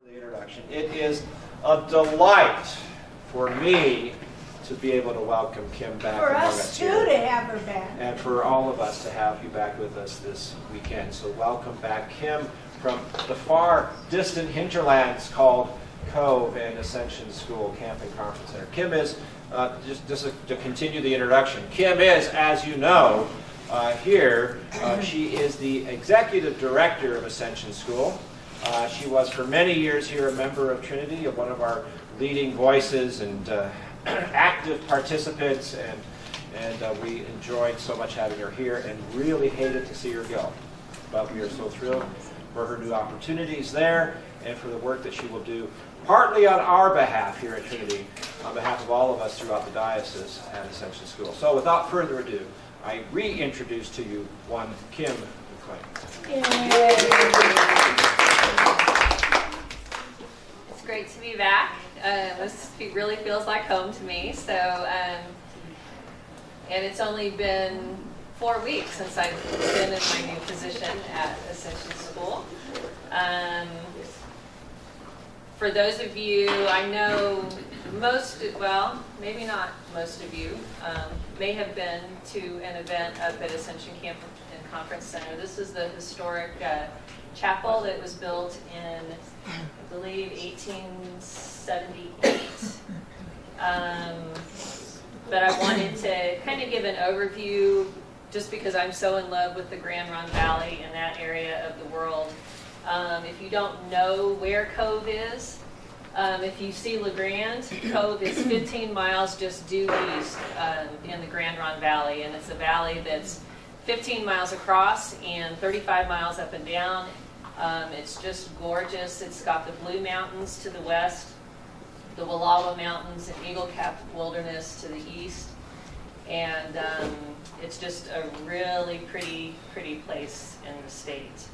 The introduction. It is a delight for me to be able to welcome Kim back For among us too here. to have her back. And for all of us to have you back with us this weekend. So welcome back, Kim, from the far distant hinterlands called Cove and Ascension School Camp and Conference Center. Kim is, just to continue the introduction, Kim is, as you know, she is the executive director of Ascension School. She was for many years here a member of Trinity, one of our leading voices and active participants, and we enjoyed so much having her here and really hated to see her go. But we are so thrilled for her new opportunities there and for the work that she will do, partly on our behalf here at Trinity, on behalf of all of us throughout the diocese at Ascension School. So without further ado, I reintroduce to you one Kim McLain. It's great to be back. This really feels like home to me. So, and it's only been 4 weeks since I've been in my new position at Ascension School. For those of you, I know maybe not most of you, may have been to an event up at Ascension Camp and Conference Center. This is the historic chapel that was built in, I believe, 1878. But I wanted to kind of give an overview, just because I'm so in love with the Grand Ronde Valley and that area of the world. If you don't know where Cove is, if you see La Grande, Cove is 15 miles just due east in the Grand Ronde Valley, and it's a valley that's 15 miles across and 35 miles up and down. It's just gorgeous. It's got the Blue Mountains to the west, the Wallowa Mountains and Eagle Cap Wilderness to the east, and it's just a really pretty place in the state.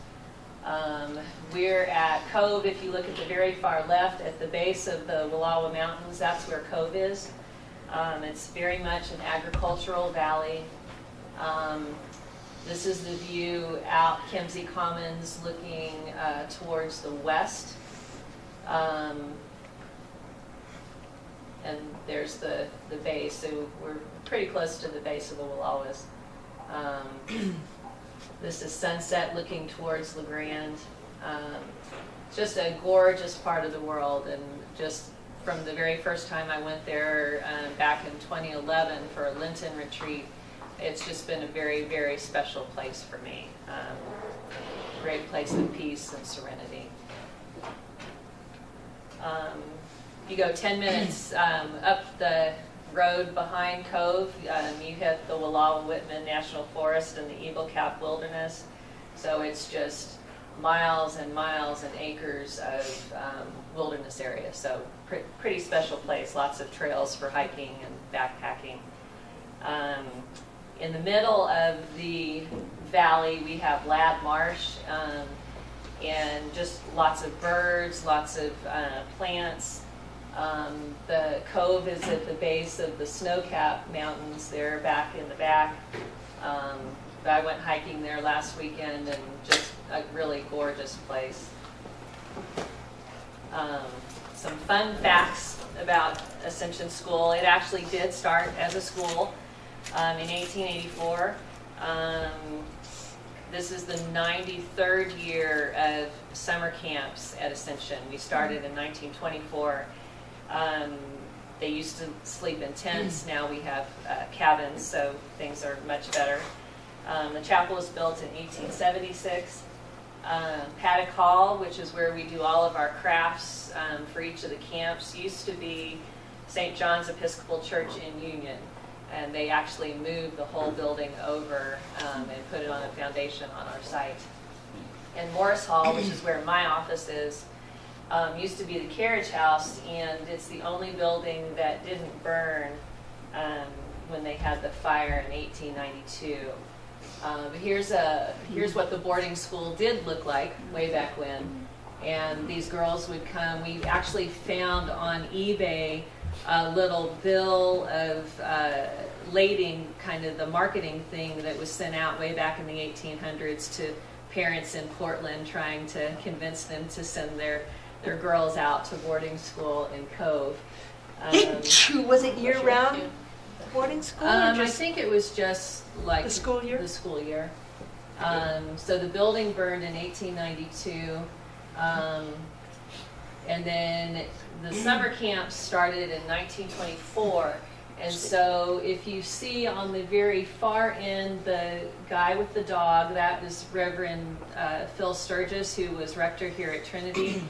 We're at Cove. If you look at the very far left at the base of the Wallowa Mountains, that's where Cove is. It's very much an agricultural valley. This is the view out Kemsey Commons looking towards the west. And there's the base, so we're pretty close to the base of the Wallowas. This is sunset looking towards La Grande. Just a gorgeous part of the world, and just from the very first time I went there back in 2011 for a Lenten retreat, it's just been a very, very special place for me. Great place of peace and serenity. You go 10 minutes up the road behind Cove, you hit the Wallowa-Whitman National Forest and the Eagle Cap Wilderness. So it's just miles and miles and acres of wilderness area. So pretty special place, lots of trails for hiking and backpacking. In the middle of the valley, we have Ladd Marsh, and just lots of birds, lots of plants. The Cove is at the base of the snow-capped mountains there back in the back. I went hiking there last weekend, and just a really gorgeous place. Some fun facts about Ascension School. It actually did start as a school in 1884. This is the 93rd year of summer camps at Ascension. We started in 1924. They used to sleep in tents. Now we have cabins, so things are much better. The chapel was built in 1876. Paddock Hall, which is where we do all of our crafts for each of the camps, used to be St. John's Episcopal Church in Union. And they actually moved the whole building over and put it on a foundation on our site. And Morris Hall, which is where my office is, used to be the carriage house, and it's the only building that didn't burn when they had the fire in 1892. But here's what the boarding school did look like way back when. And these girls would come. We actually found on eBay a little bill of lading, kind of the marketing thing that was sent out way back in the 1800s to parents in Portland, trying to convince them to send their their girls out to boarding school in Cove. Was it year-round boarding school? Or I just think it was just like the school year? The school year. So the building burned in 1892, and then the summer camp started in 1924. And so if you see on the very far end the guy with the dog, that is Reverend Phil Sturgis, who was rector here at Trinity.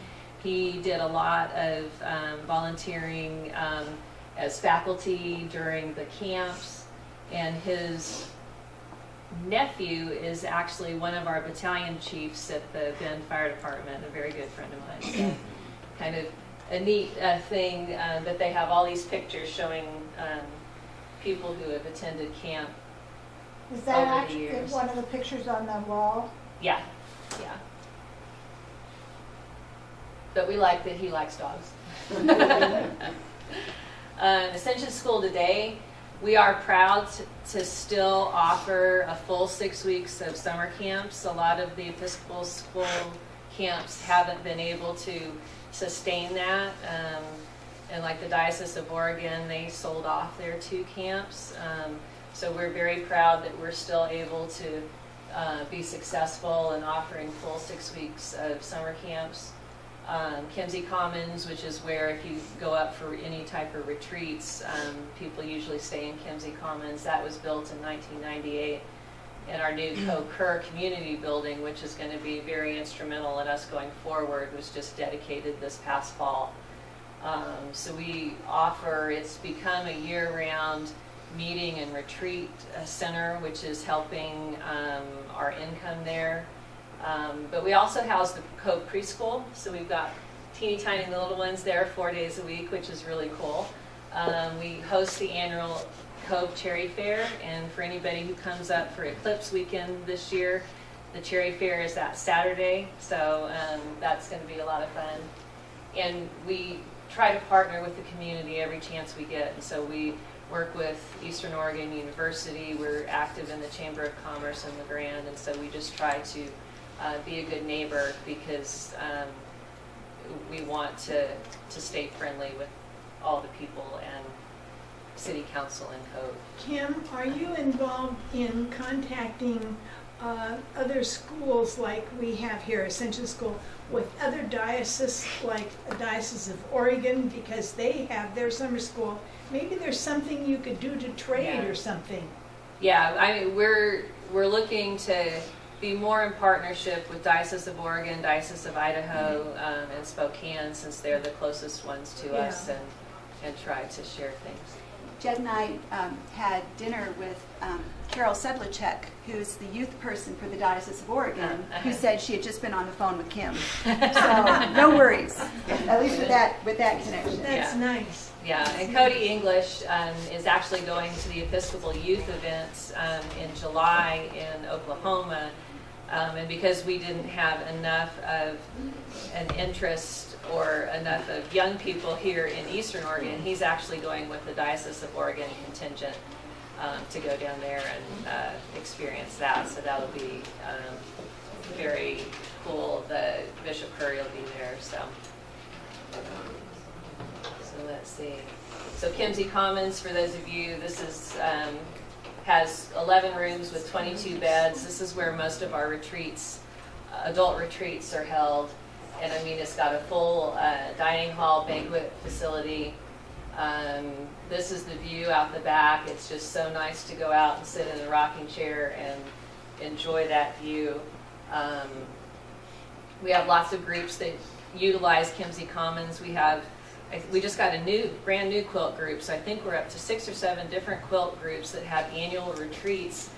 He did a lot of volunteering as faculty during the camps, and his nephew is actually one of our battalion chiefs at the Bend Fire Department, a very good friend of mine. So kind of a neat thing that they have all these pictures showing people who have attended camp. Is that over the actually years. one of the pictures on the wall? Yeah, yeah. But we like that he likes dogs. Ascension School today, we are proud to still offer a full 6 weeks of summer camps. A lot of the Episcopal school camps haven't been able to sustain that. And like the Diocese of Oregon, they sold off their 2 camps. So we're very proud that we're still able to be successful in offering full 6 weeks of summer camps. Kimsey Commons, which is where if you go up for any type of retreats, people usually stay in Kimsey Commons. That was built in 1998. And our new Cove community building, which is going to be very instrumental in us going forward, was just dedicated this past fall. So we offer, it's become a year-round meeting and retreat center, which is helping our income there. But we also house the Cove preschool, so we've got teeny tiny little ones there 4 days a week, which is really cool. We host the annual Cove Cherry Fair, and for anybody who comes up for Eclipse weekend this year, the Cherry Fair is that Saturday, so that's going to be a lot of fun. And we try to partner with the community every chance we get, and so we work with Eastern Oregon University. We're active in the Chamber of Commerce in LeGrand, and so we just try to be a good neighbor because we want to stay friendly with all the people and City Council in Cove. Kim, are you involved in contacting other schools like we have here, Ascension School, with other dioceses, like a Diocese of Oregon, because they have their summer school? Maybe there's something you could do to trade or something. Yeah, I mean, we're looking to be more in partnership with Diocese of Oregon, Diocese of Idaho, and Spokane, since they're the closest ones to us, and try to share things. Jed and I had dinner with Carol Sedlacek, who's the youth person for the Diocese of Oregon, who said she had just been on the phone with Kim. So no worries, at least with that connection. That's nice. Yeah, and Cody English is actually going to the Episcopal Youth events in July in Oklahoma. And because we didn't have enough of an interest or enough of young people here in Eastern Oregon, he's actually going with the Diocese of Oregon contingent to go down there and experience that. So that'll be very cool. The Bishop Curry will be there. So let's see. So Kimsey Commons, for those of you, this is has 11 rooms with 22 beds. This is where most of our retreats, adult retreats, are held. And I mean, it's got a full dining hall, banquet facility. This is the view out the back. It's just so nice to go out and sit in a rocking chair and enjoy that view. We have lots of groups that utilize Kimsey Commons. We just got a brand new quilt group, so I think we're up to 6 or 7 different quilt groups that have annual retreats.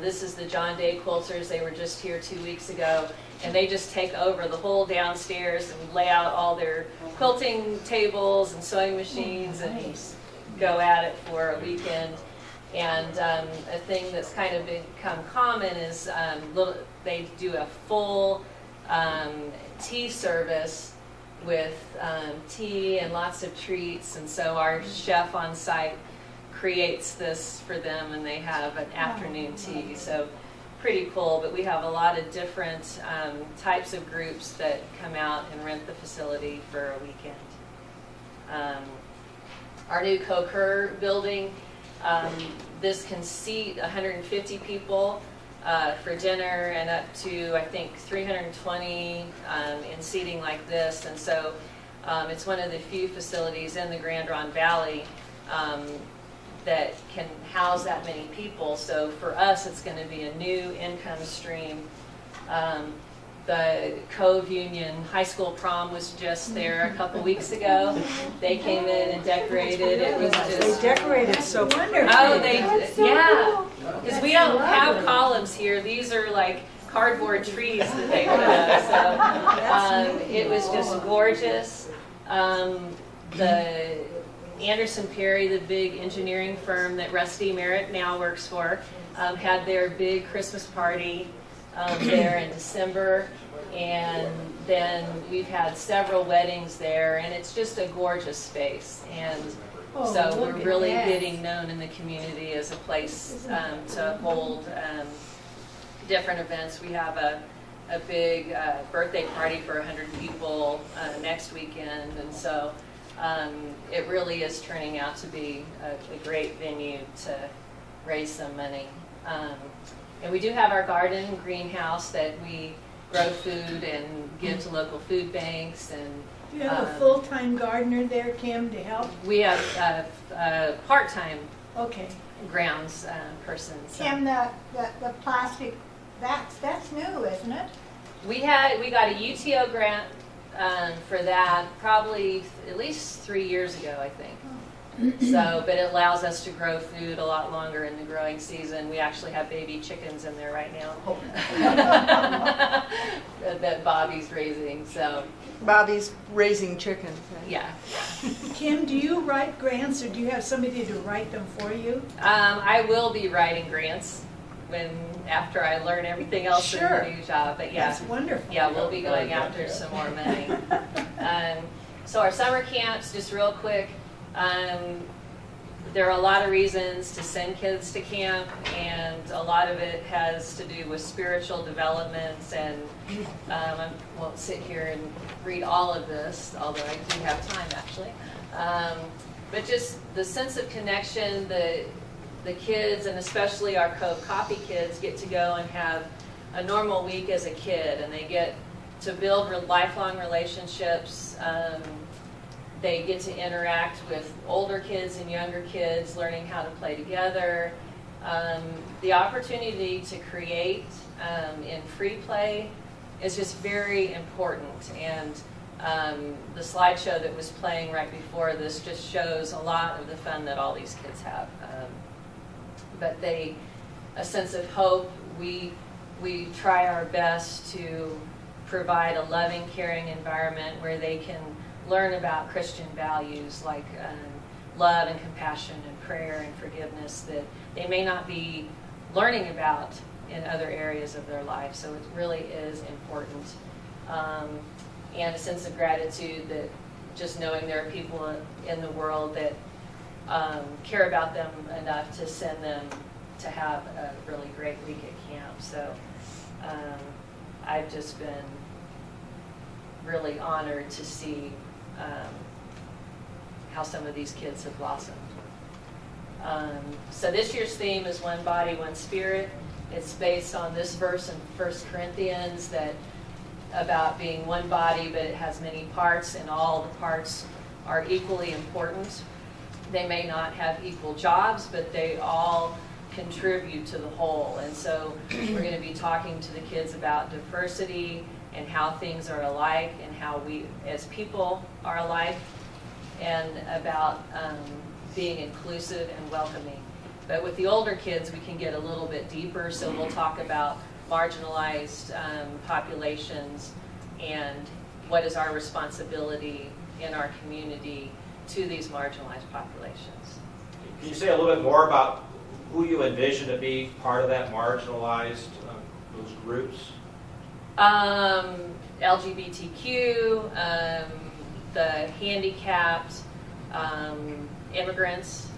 This is the John Day Quilters. They were just here 2 weeks ago, and they just take over the whole downstairs and lay out all their quilting tables and sewing machines and go at it for a weekend. And a thing that's kind of become common is they do a full tea service with tea and lots of treats, and so our chef on site creates this for them, and they have an afternoon tea. So pretty cool, but we have a lot of different types of groups that come out and rent the facility for a weekend. Our new Cove building, this can seat 150 people for dinner and up to, I think, 320 in seating like this. And so it's one of the few facilities in the Grand Ronde Valley that can house that many people. So for us, it's going to be a new income stream. The Cove Union High School prom was just there a couple weeks ago. They came in and decorated. It was just... They decorated so wonderful. Oh, yeah. Because we don't have columns here. These are like cardboard trees that they put up. So it was just gorgeous. The Anderson Perry, the big engineering firm that Rusty Merritt now works for, had their big Christmas party there in December, and then we've had several weddings there, and it's just a gorgeous space. And so we're really getting known in the community as a place to hold different events. We have a big birthday party for 100 people next weekend, and so it really is turning out to be a great venue to raise some money. And we do have our garden greenhouse that we grow food and give to local food banks. And Do you have a full-time gardener there, Kim, to help? we have a part-time Okay. grounds person. So. Kim, the plastic, that's new, isn't it? We got a UTO grant for that probably at least 3 years ago, I think. So, but it allows us to grow food a lot longer in the growing season. We actually have baby chickens in there right now that Bobby's raising. So, Bobby's raising chickens. Right? yeah. Kim, do you write grants, or do you have somebody to write them for you? I will be writing grants after I learn everything else Sure. in the new job. But yeah, That's wonderful. yeah, we'll be going after some more money. So our summer camps, just real quick, there are a lot of reasons to send kids to camp, and a lot of it has to do with spiritual developments. And I won't sit here and read all of this, although I do have time actually. But just the sense of connection, the kids, and especially our Cove Copy kids, get to go and have a normal week as a kid, and they get to build lifelong relationships. They get to interact with older kids and younger kids, learning how to play together. The opportunity to create in free play is just very important. And the slideshow that was playing right before this just shows a lot of the fun that all these kids have. But a sense of hope. We try our best to provide a loving, caring environment where they can learn about Christian values like love and compassion and prayer and forgiveness that they may not be learning about in other areas of their life. So it really is important. And a sense of gratitude that just knowing there are people in the world that care about them enough to send them to have a really great week at camp. So I've just been really honored to see how some of these kids have blossomed. So this year's theme is One Body, One Spirit. It's based on this verse in 1 Corinthians that about being one body, but it has many parts, and all the parts are equally important. They may not have equal jobs, but they all contribute to the whole. And so we're going to be talking to the kids about diversity and how things are alike and how we as people are alike, and about being inclusive and welcoming. But with the older kids, we can get a little bit deeper, so we'll talk about marginalized populations and what is our responsibility in our community to these marginalized populations. Can you say a little bit more about who you envision to be part of that marginalized, those groups? LGBTQ, the handicapped, immigrants,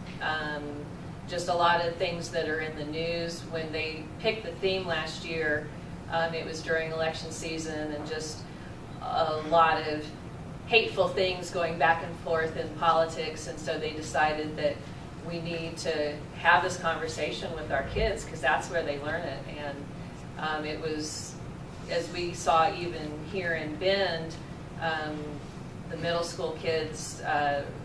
just a lot of things that are in the news. When they picked the theme last year, it was during election season, and just a lot of hateful things going back and forth in politics, and so they decided that we need to have this conversation with our kids, because that's where they learn it. And it was, as we saw even here in Bend, the middle school kids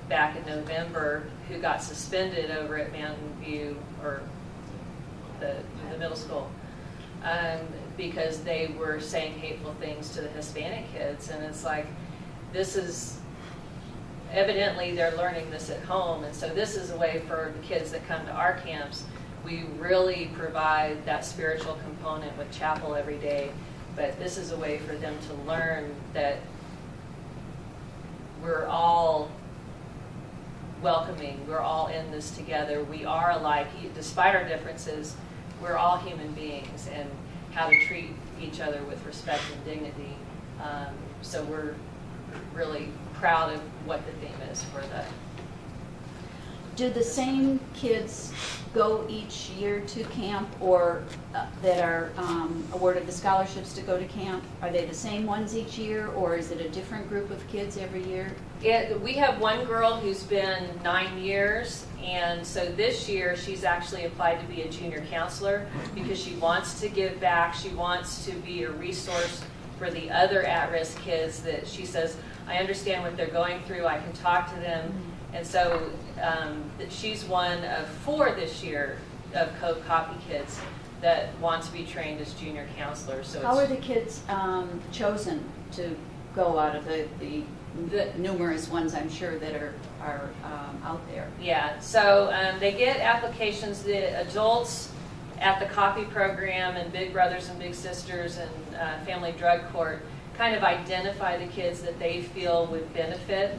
back in November who got suspended over at Mountain View, or the middle school, because they were saying hateful things to the Hispanic kids. And it's like, this is, evidently they're learning this at home, and so this is a way for the kids that come to our camps. We really provide that spiritual component with chapel every day, but this is a way for them to learn that we're all welcoming, we're all in this together, we are alike, despite our differences, we're all human beings, and how to treat each other with respect and dignity. So we're really proud of what the theme is for the. Do the same kids go each year to camp, or that are awarded the scholarships to go to camp? Are they the same ones each year, or is it a different group of kids every year? We have one girl who's been 9 years, and so this year she's actually applied to be a junior counselor because she wants to give back. She wants to be a resource for the other at-risk kids that she says, I understand what they're going through, I can talk to them. And so she's one of 4 this year of Cove Copy kids that want to be trained as junior counselors. So how are the kids chosen to go out of the numerous ones, I'm sure, that are out there? Yeah, so they get applications. The adults at the copy program and Big Brothers and Big Sisters and Family Drug Court kind of identify the kids that they feel would benefit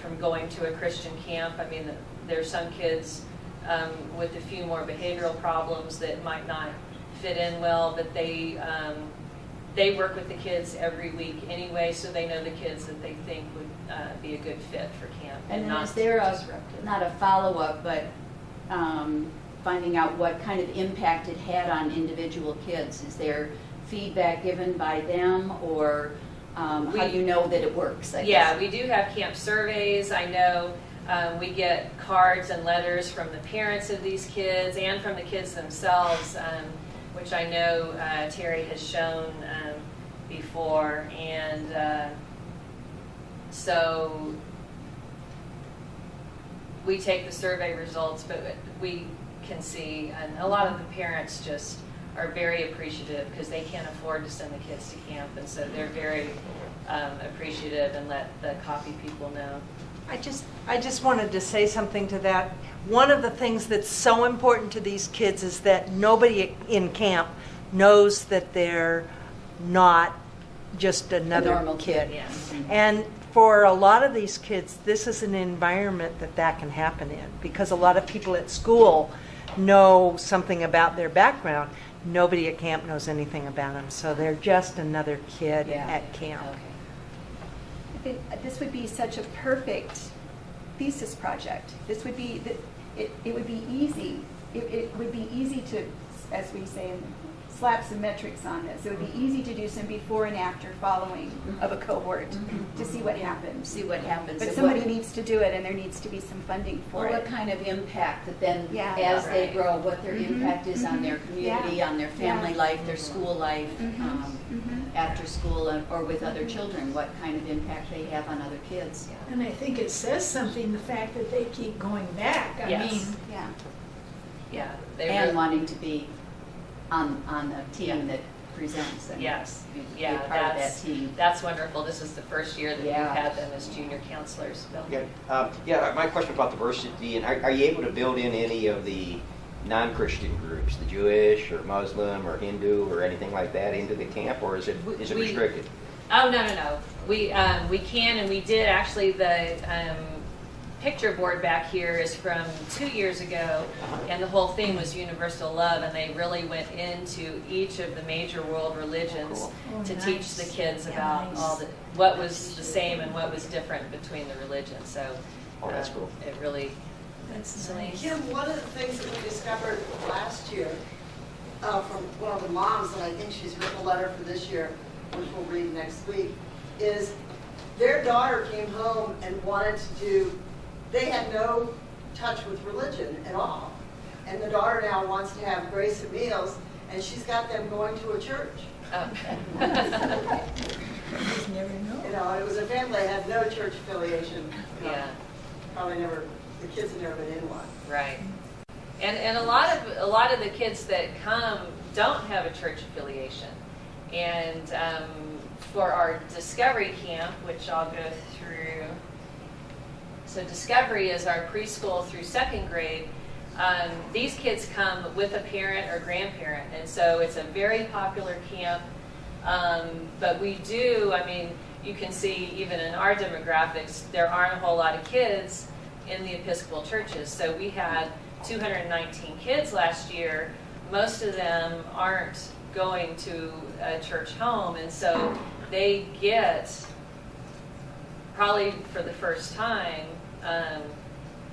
from going to a Christian camp. I mean, there's some kids with a few more behavioral problems that might not fit in well, but they work with the kids every week anyway, so they know the kids that they think would be a good fit for camp. And then not is there disruptive. not a follow-up, but finding out what kind of impact it had on individual kids? Is there feedback given by them, or how do you know that it works? I Yeah, guess? we do have camp surveys. I know we get cards and letters from the parents of these kids and from the kids themselves, which I know Terry has shown before. And so we take the survey results, but we can see, and a lot of the parents just are very appreciative because they can't afford to send the kids to camp, and so they're very appreciative and let the copy people know. I just wanted to say something to that. One of the things that's so important to these kids is that nobody in camp knows that they're not just another normal kid. Yes. And for a lot of these kids, this is an environment that can happen in, because a lot of people at school know something about their background. Nobody at camp knows anything about them, so they're just another kid at camp. Okay. I think this would be such a perfect thesis project. This would be, it would be easy. It would be easy to, as we say, slap some metrics on this. It would be easy to do some before and after following of a cohort to see what happens. See what happens. But and somebody what, needs to do it, and there needs to be some funding for what it. kind of impact that then, Yeah. as they Right. grow, what their impact is on their community, on their family Yeah. life, their school life, after school, or with other children, what kind of impact they have on other kids. And I think it says something, the fact that they keep going back. I Yes. mean, Yeah. Yeah. They And really- wanting to be on a team that presents. And Yes. be Yeah, a part of that team. that's wonderful. This is the first year that we've Yeah. had them as junior counselors. Bill? Yeah, my question about diversity, and are you able to build in any of the non-Christian groups, the Jewish or Muslim or Hindu or anything like that into the camp, or is it We- restricted? Oh, no. We can, and we did actually. The picture board back here is from 2 years ago, and the whole theme was universal love, and they really went into each of the major world religions Cool. to Oh, teach nice. the kids Yeah, about nice. what was the same and what was different between the religions. So Oh, that's cool. It really That's nice. Kim, one of the things that we discovered last year from one of the moms, and I think she's written a letter for this year, which we'll read next week, is their daughter came home and wanted to do, they had no touch with religion at all. And the daughter now wants to have grace at meals, and she's got them going to a church. Okay. You never know. You know, it was a family that had no church affiliation. You know, Yeah. Probably never, the kids had never been in one. Right. And a lot of the kids that come don't have a church affiliation. And for our Discovery Camp, which I'll go through. So Discovery is our preschool through second grade. These kids come with a parent or grandparent, and so it's a very popular camp. But we do, I mean, you can see even in our demographics, there aren't a whole lot of kids in the Episcopal churches. So we had 219 kids last year. Most of them aren't going to a church home, and so they get, probably for the first time,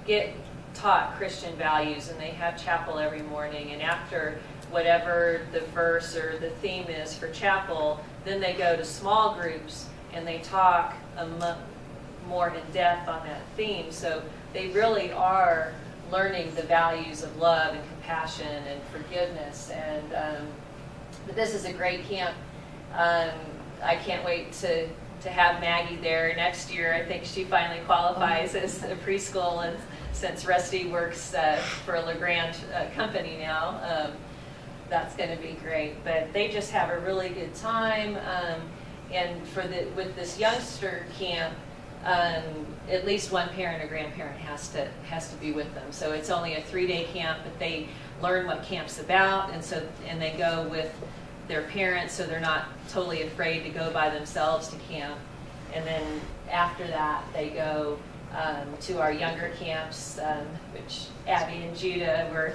get taught Christian values, and they have chapel every morning, and after whatever the verse or the theme is for chapel, then they go to small groups and they talk more in depth on that theme. So they really are learning the values of love and compassion and forgiveness. And but this is a great camp. I can't wait to have Maggie there next year. I think she finally qualifies as a preschool, and since Rusty works for a LeGrand company now, that's going to be great. But they just have a really good time. And with this youngster camp, at least one parent or grandparent has to be with them. So it's only a 3-day camp, but they learn what camp's about, and they go with their parents, so they're not totally afraid to go by themselves to camp. And then after that, they go to our younger camps, which Abby and Judah were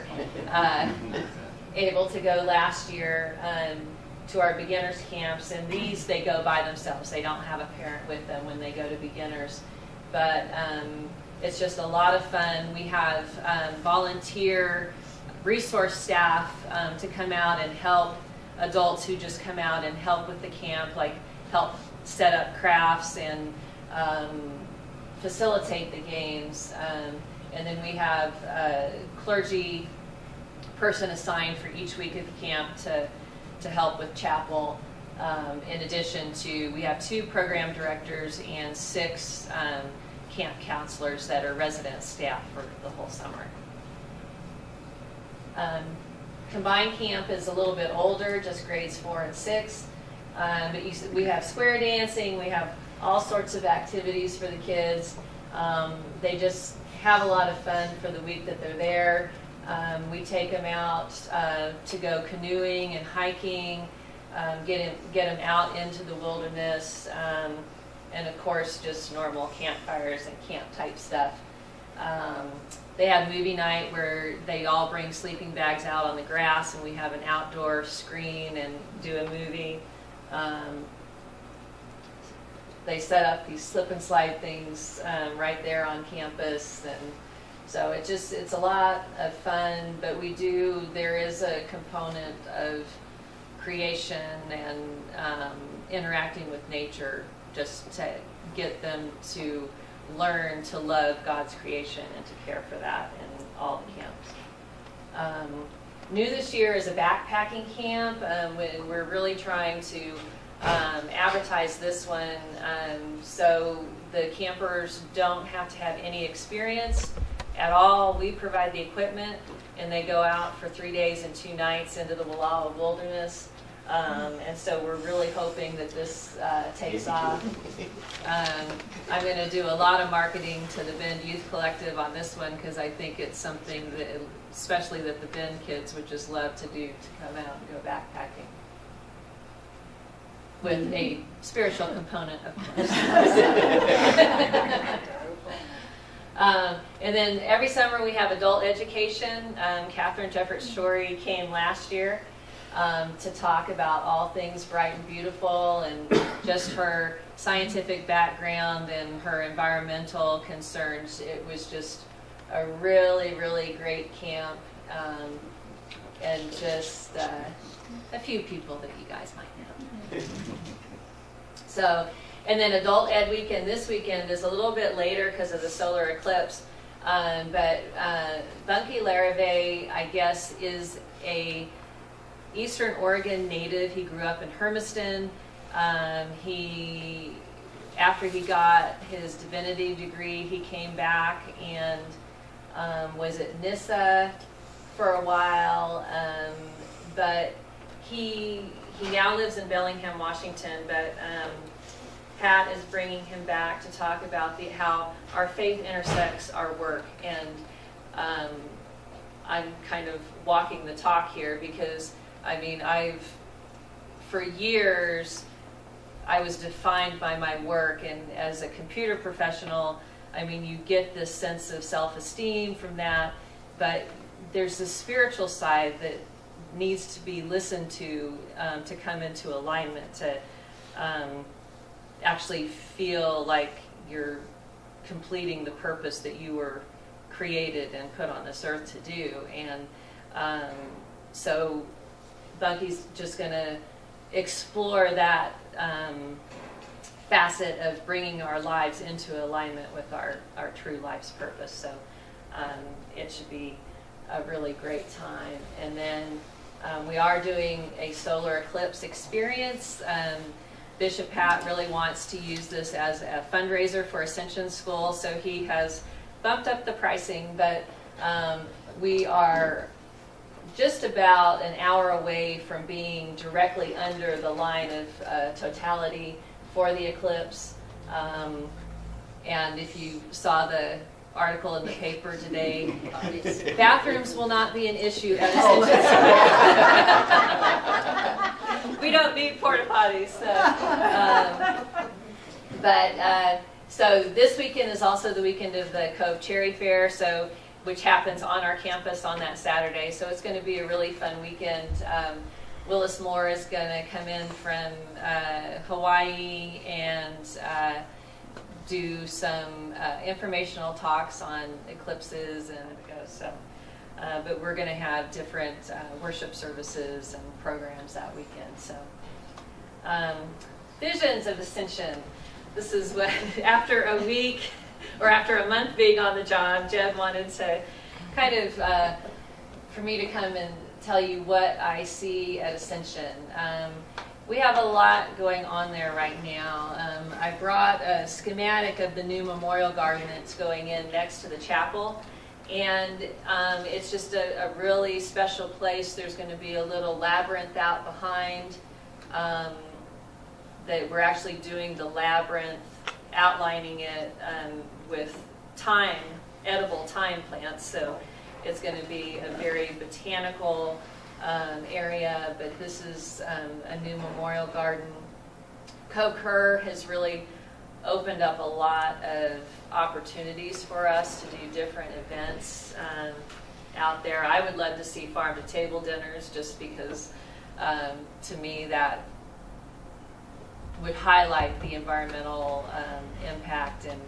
able to go last year, to our beginners camps. And these, they go by themselves. They don't have a parent with them when they go to beginners. But it's just a lot of fun. We have volunteer resource staff to come out and help adults who just come out and help with the camp, like help set up crafts and facilitate the games. And then we have a clergy person assigned for each week of the camp to help with chapel. In addition to, we have 2 program directors and 6 camp counselors that are resident staff for the whole summer. Combined camp is a little bit older, just grades 4 and 6. But we have square dancing, we have all sorts of activities for the kids. They just have a lot of fun for the week that they're there. We take them out to go canoeing and hiking, get them out into the wilderness, and of course just normal campfires and camp type stuff. They have movie night where they all bring sleeping bags out on the grass, and we have an outdoor screen and do a movie. They set up these slip and slide things right there on campus, and so it's a lot of fun. But there is a component of creation and interacting with nature, just to get them to learn to love God's creation and to care for that in all the camps. New this year is a backpacking camp. We're really trying to advertise this one so the campers don't have to have any experience at all. We provide the equipment, and they go out for 3 days and 2 nights into the Wallowa wilderness. And so we're really hoping that this takes off. I'm going to do a lot of marketing to the Bend Youth Collective on this one, because I think it's something that, especially that the Bend kids would just love to do, to come out and go backpacking. With a spiritual component, of course. And then every summer we have adult education. Catherine Jefferts-Story came last year to talk about all things bright and beautiful, and just her scientific background and her environmental concerns. It was just a really, really great camp, and just a few people that you guys might know. So, and then Adult Ed Weekend this weekend is a little bit later because of the solar eclipse. But Bunky Larrivee, I guess, is a Eastern Oregon native. He grew up in Hermiston. After he got his divinity degree, he came back and was at NISA for a while. But he now lives in Bellingham, Washington. But Pat is bringing him back to talk about how our faith intersects our work. And I'm kind of walking the talk here because, I mean, for years, I was defined by my work, and as a computer professional, I mean, you get this sense of self-esteem from that, but there's this spiritual side that needs to be listened to come into alignment, to actually feel like you're completing the purpose that you were created and put on this earth to do. And so Bunky's just going to explore that facet of bringing our lives into alignment with our true life's purpose. So it should be a really great time. And then we are doing a solar eclipse experience. Bishop Pat really wants to use this as a fundraiser for Ascension School, so he has bumped up the pricing, but we are just about an hour away from being directly under the line of totality for the eclipse. And if you saw the article in the paper today, bathrooms will not be an issue at Ascension. We don't need porta potties. So this weekend is also the weekend of the Cove Cherry Fair, which happens on our campus on that Saturday. So it's going to be a really fun weekend. Willis Moore is going to come in from Hawaii and do some informational talks on eclipses, but we're going to have different worship services and programs that weekend. So, Visions of Ascension. This is what, after a week or after a month being on the job, Jed wanted to kind of, for me to come and tell you what I see at Ascension. We have a lot going on there right now. I brought a schematic of the new memorial garden that's going in next to the chapel. And it's just a really special place. There's going to be a little labyrinth out behind that we're actually doing the labyrinth, outlining it with edible thyme plants. So it's going to be a very botanical area, but this is a new memorial garden. Cove has really opened up a lot of opportunities for us to do different events out there. I would love to see farm-to-table dinners, just because to me that would highlight the environmental impact in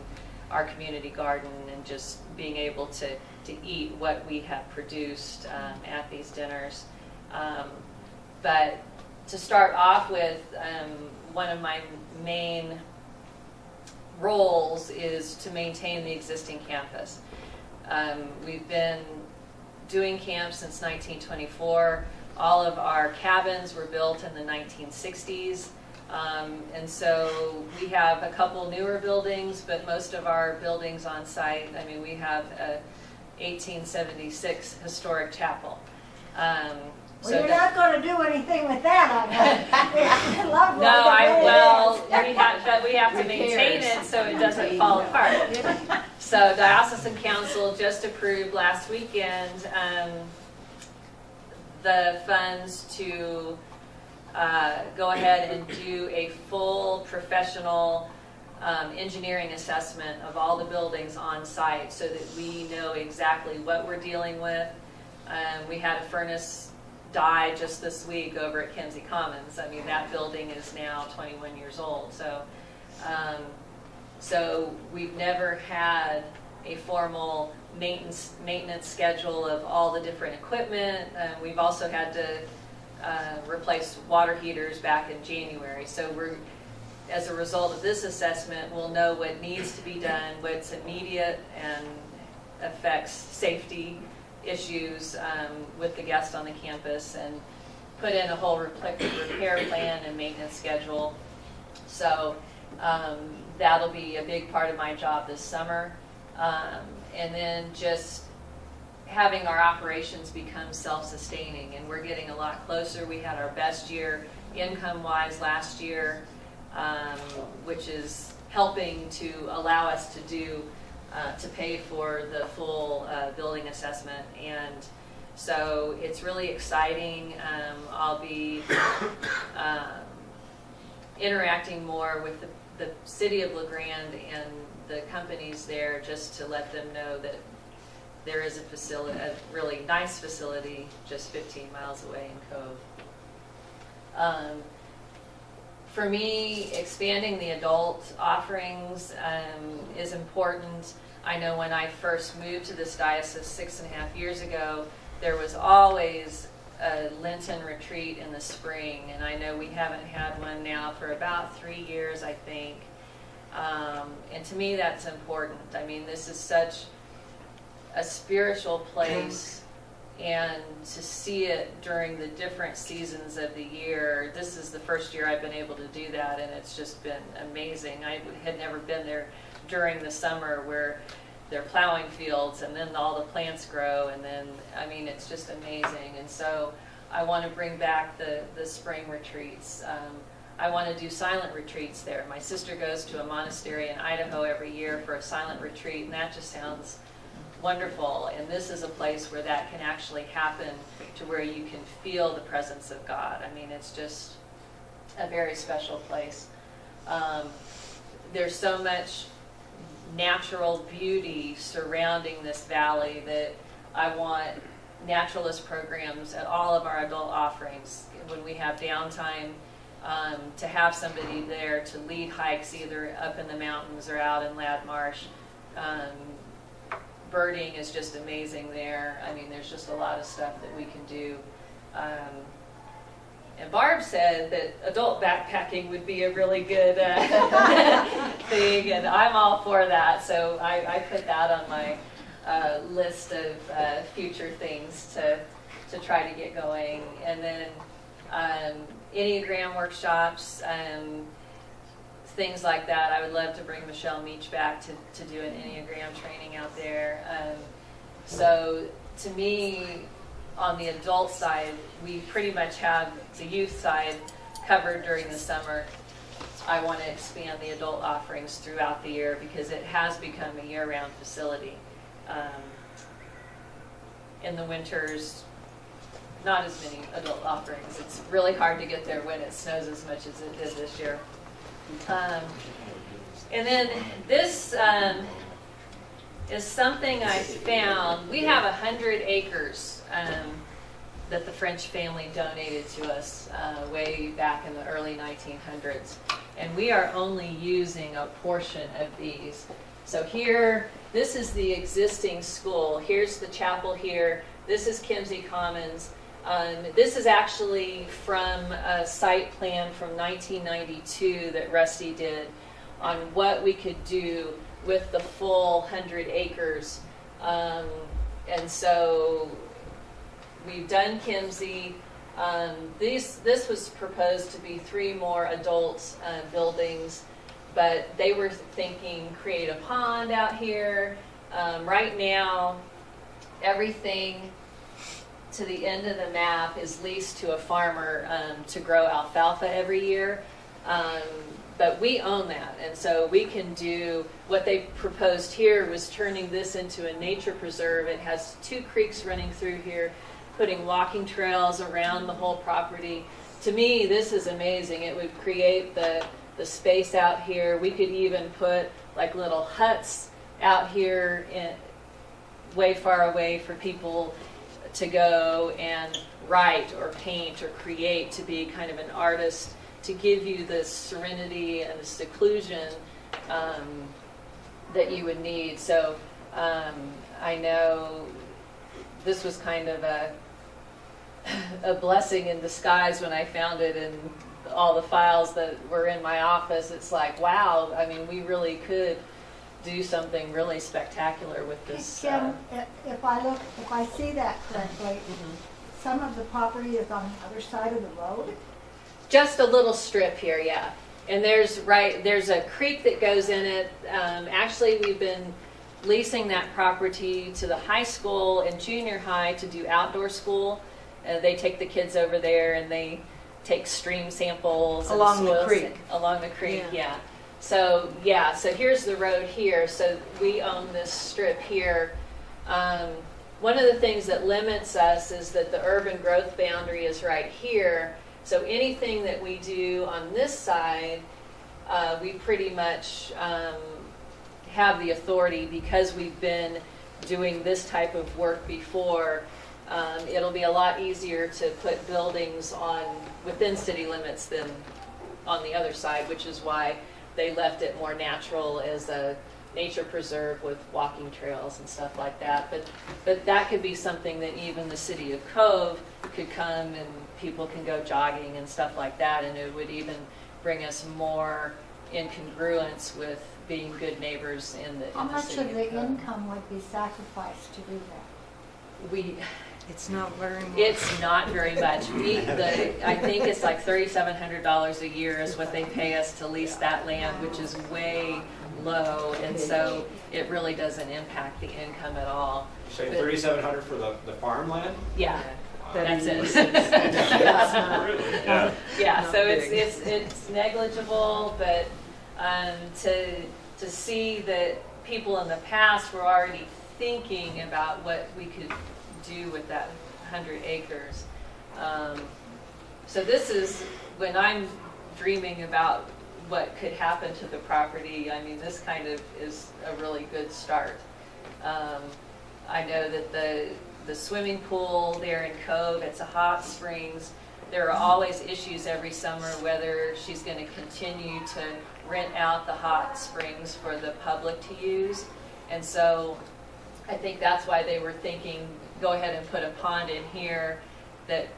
our community garden, and just being able to eat what we have produced at these dinners. But to start off with, one of my main roles is to maintain the existing campus. We've been doing camps since 1924. All of our cabins were built in the 1960s. And so we have a couple newer buildings, but most of our buildings on site, I mean, we have a 1876 historic chapel. Well, you're not going to do anything with that, I love but we have to maintain it so it doesn't fall apart. So Diocesan Council just approved last weekend the funds to go ahead and do a full professional engineering assessment of all the buildings on site, so that we know exactly what we're dealing with. We had a furnace die just this week over at Kenzie Commons. I mean, that building is now 21 years old. So we've never had a formal maintenance schedule of all the different equipment. We've also had to replace water heaters back in January. So as a result of this assessment, we'll know what needs to be done, what's immediate and affects safety issues with the guests on the campus, and put in a whole repair plan and maintenance schedule. So that'll be a big part of my job this summer. And then just having our operations become self-sustaining, and we're getting a lot closer. We had our best year income-wise last year, which is helping to allow us to pay for the full building assessment. And so it's really exciting. I'll be interacting more with the city of LeGrand and the companies there, just to let them know that there is a really nice facility just 15 miles away in Cove. For me, expanding the adult offerings is important. I know when I first moved to this diocese 6.5 years ago, there was always a Lenten retreat in the spring, and I know we haven't had one now for about 3 years, I think. And to me, that's important. I mean, this is such a spiritual place, and to see it during the different seasons of the year. This is the first year I've been able to do that, and it's just been amazing. I had never been there during the summer where they're plowing fields and then all the plants grow, and then, I mean, it's just amazing. And so I want to bring back the spring retreats. I want to do silent retreats there. My sister goes to a monastery in Idaho every year for a silent retreat, and that just sounds wonderful. And this is a place where that can actually happen, to where you can feel the presence of God. I mean, it's just a very special place. There's so much natural beauty surrounding this valley that I want naturalist programs at all of our adult offerings. When we have downtime, to have somebody there to lead hikes either up in the mountains or out in Ladd Marsh. Birding is just amazing there. I mean, there's just a lot of stuff that we can do. And Barb said that adult backpacking would be a really good thing, and I'm all for that. So I put that on my list of future things to try to get going. And then Enneagram workshops, things like that. I would love to bring Michelle Meach back to do an Enneagram training out there. So to me, on the adult side, we pretty much have the youth side covered during the summer. I want to expand the adult offerings throughout the year, because it has become a year-round facility. In the winters, not as many adult offerings. It's really hard to get there when it snows as much as it did this year. And then this is something I found. We have 100 acres that the French family donated to us way back in the early 1900s. And we are only using a portion of these. So here, this is the existing school. Here's the chapel here. This is Kimsey Commons. This is actually from a site plan from 1992 that Rusty did on what we could do with the full 100 acres. And so we've done Kimsey. This was proposed to be 3 more adult buildings, but they were thinking create a pond out here. Right now, everything to the end of the map is leased to a farmer to grow alfalfa every year. But we own that, and so we can do what they proposed here was turning this into a nature preserve. It has 2 creeks running through here, putting walking trails around the whole property. To me, this is amazing. It would create the space out here. We could even put like little huts out here way far away for people to go and write or paint or create, to be kind of an artist, to give you the serenity and the seclusion that you would need. So I know this was kind of a blessing in disguise when I found it in all the files that were in my office. It's like, wow, I mean, we really could do something really spectacular with this. Kim, if I see that correctly, some of the property is on the other side of the road? Just a little strip here, yeah. And there's a creek that goes in it. Actually, we've been leasing that property to the high school and junior high to do outdoor school. They take the kids over there and they take stream samples Along the and creek. Along the creek, yeah. So here's the road here. So we own this strip here. One of the things that limits us is that the urban growth boundary is right here. So anything that we do on this side, we pretty much have the authority because we've been doing this type of work before. It'll be a lot easier to put buildings within city limits than on the other side, which is why they left it more natural as a nature preserve with walking trails and stuff like that. But that could be something that even the city of Cove could come and people can go jogging and stuff like that, and it would even bring us more in congruence with being good neighbors in the How much city of the Cove. income would be sacrificed to do that? It's not very much. It's not very much. I think it's like $3,700 a year is what they pay us to lease that land, which is way low, and so it really doesn't impact the income at all. Say $3,700 for the farmland? Yeah, that's it. Yeah. Yeah, Not so big. it's negligible, but to see that people in the past were already thinking about what we could do with that 100 acres. So this is when I'm dreaming about what could happen to the property. I mean, this kind of is a really good start. I know that the swimming pool there in Cove, it's a hot springs. There are always issues every summer whether she's going to continue to rent out the hot springs for the public to use. And so I think that's why they were thinking, go ahead and put a pond in here. That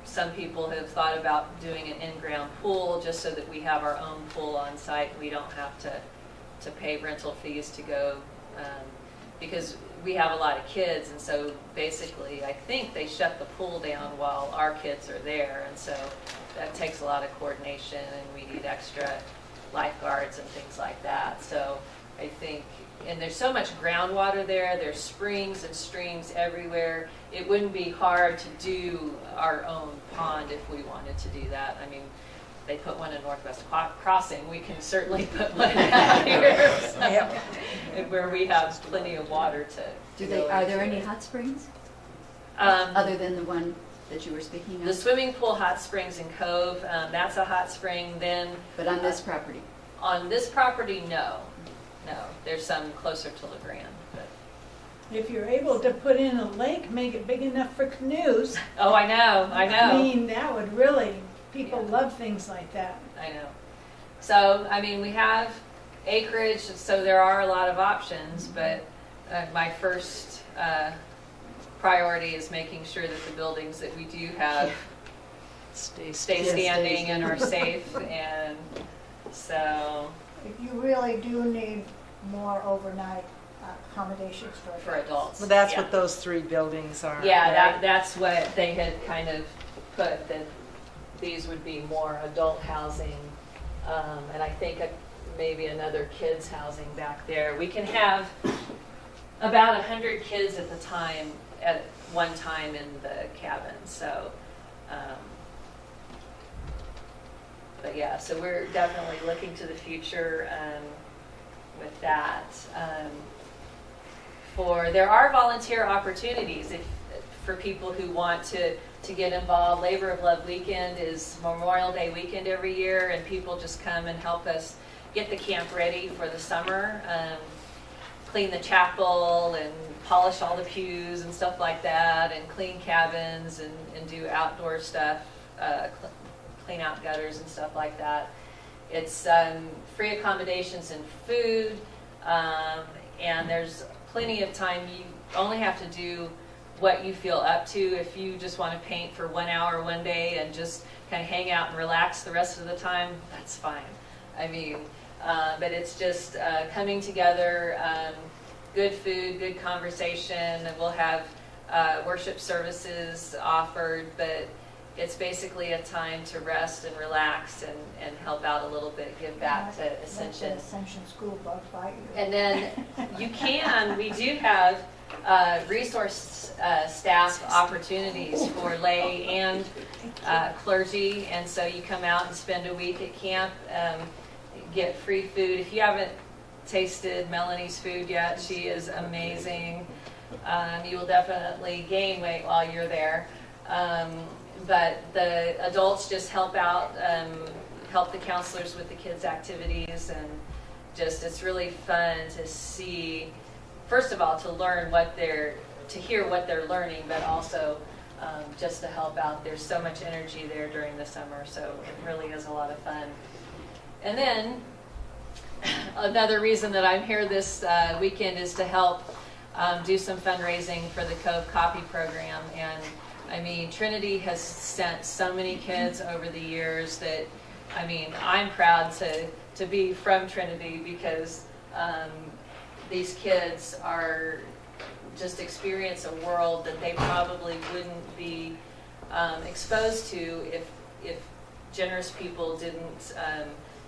some people have thought about doing an in-ground pool just so that we have our own pool on site. We don't have to pay rental fees to go because we have a lot of kids, and so basically I think they shut the pool down while our kids are there, and so that takes a lot of coordination, and we need extra lifeguards and things like that. So I think, and there's so much groundwater there, there's springs and streams everywhere. It wouldn't be hard to do our own pond if we wanted to do that. I mean, they put one in Northwest Crossing, we can certainly put one out here, so, where we have plenty of water to Are there any hot springs Um, other than the one that you were speaking of? the swimming pool hot springs in Cove, that's a hot spring. Then But on this property? on this property, no. There's some closer to LeGrand. But. If you're able to put in a lake, make it big enough for canoes. Oh, I know. I mean, that would really, people love things like that. I know. So, I mean, we have acreage, so there are a lot of options, but my first priority is making sure that the buildings that we do have stay standing and are safe, and so... You really do need more overnight accommodations For adults. Well, that's yeah. what those three buildings are. Yeah, right? that's what they had kind of put, that these would be more adult housing, and I think maybe another kids housing back there. We can have about 100 kids at one time in the cabin, so but yeah, so we're definitely looking to the future with that. There are volunteer opportunities for people who want to get involved. Labor of Love Weekend is Memorial Day weekend every year, and people just come and help us get the camp ready for the summer, clean the chapel and polish all the pews and stuff like that, and clean cabins and do outdoor stuff, clean out gutters and stuff like that. It's free accommodations and food, and there's plenty of time. You only have to do what you feel up to. If you just want to paint for 1 hour one day and just kind of hang out and relax the rest of the time, that's fine. I mean, but it's just coming together, good food, good conversation, and we'll have worship services offered, but it's basically a time to rest and relax and help out a little bit, give back to Ascension. Ascension School bugs bite you. And then we do have resource staff opportunities for lay and clergy, and so you come out and spend a week at camp, get free food. If you haven't tasted Melanie's food yet, she is amazing. You will definitely gain weight while you're there. But the adults just help out, help the counselors with the kids' activities, and just it's really fun to see, first of all, to hear what they're learning, but also just to help out. There's so much energy there during the summer, so it really is a lot of fun. And then another reason that I'm here this weekend is to help do some fundraising for the Cove Copy Program. And I mean, Trinity has sent so many kids over the years that, I mean, I'm proud to be from Trinity, because these kids are just experience a world that they probably wouldn't be exposed to if generous people didn't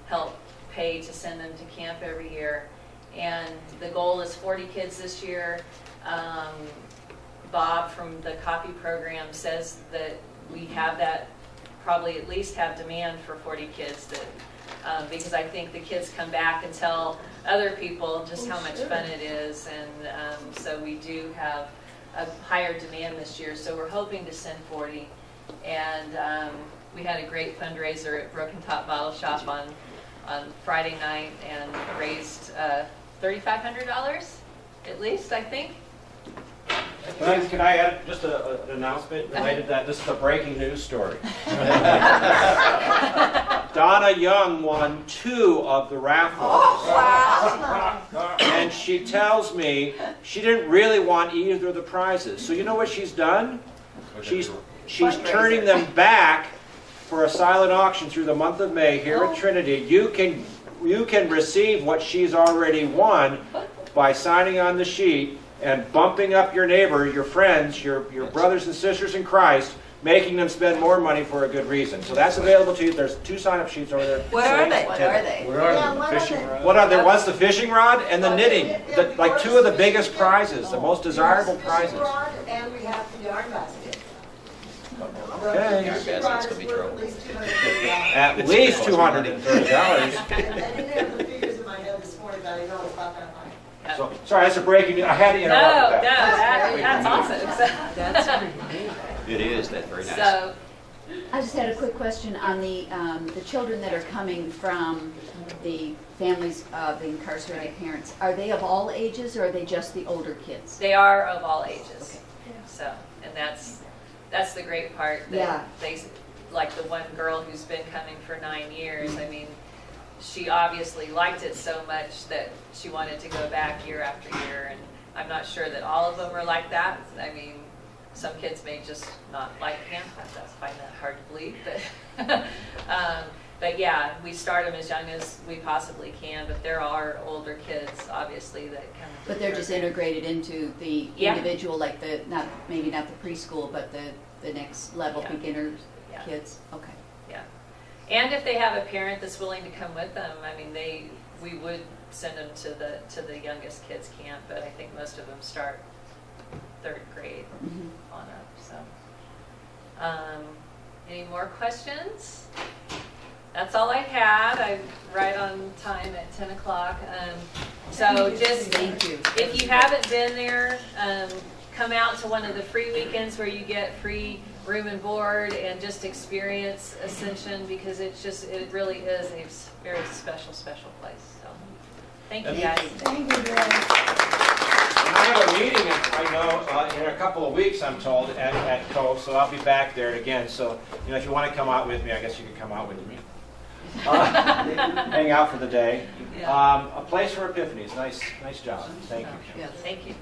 help pay to send them to camp every year. And the goal is 40 kids this year. Bob from the copy program says that we have that, probably at least have demand for 40 kids, that because I think the kids come back and tell other people just how much fun it is, and so we do have a higher demand this year, so we're hoping to send 40. And we had a great fundraiser at Broken Top Bottle Shop on Friday night and raised $3,500 at least, I think. Can I add just an announcement related to that? This is a breaking news story. Donna Young won 2 of the raffles. Oh, wow. And she tells me she didn't really want either of the prizes. So you know what she's done? She's turning them back for a silent auction through the month of May here at Trinity. You can receive what she's already won by signing on the sheet and bumping up your neighbor, your friends, your brothers and sisters in Christ, making them spend more money for a good reason. So that's available to you. There's 2 sign-up sheets over there. What are they? What are they? Where are they? The fishing rod? What are there? One's the fishing rod and the knitting. Like 2 of the biggest prizes, the most desirable prizes. And we have the yarn basket. Okay. The fishing rod is worth At least $230. I didn't have the figures in my head this morning, but I know it's not that high. So, sorry, that's a breaking news. I had to No, interrupt that. that's awesome. That's pretty neat. It is, that's very nice. So, I just had a quick question on the children that are coming from the families of the incarcerated parents. Are they of all ages, or are they just the older kids? they are of all ages. Okay. So, and that's the great part. That Yeah. They, like the one girl who's been coming for 9 years, I mean, she obviously liked it so much that she wanted to go back year after year, and I'm not sure that all of them are like that. I mean, some kids may just not like camp. I find that hard to believe, but yeah, we start them as young as we possibly can, but there are older kids, obviously, that come. But they're just integrated into the Yeah. individual, like maybe not the preschool, but the next level Yeah. beginner Yeah. kids. Okay. Yeah, and if they have a parent that's willing to come with them, I mean, we would send them to the youngest kids camp, but I think most of them start 3rd grade on up. So, any more questions? That's all I had. I'm right on time at 10 o'clock. So just Thank you. if you haven't been there, come out to one of the free weekends where you get free room and board and just experience Ascension, because it really is a very special place. So thank you guys. Thank you, Greg. And I have a meeting, I know, in a couple of weeks, I'm told, at Cove, so I'll be back there again. So, if you want to come out with me, I guess you could come out with me. Hang out for the day. A place for epiphanies. Nice job. Thank you. Thank you.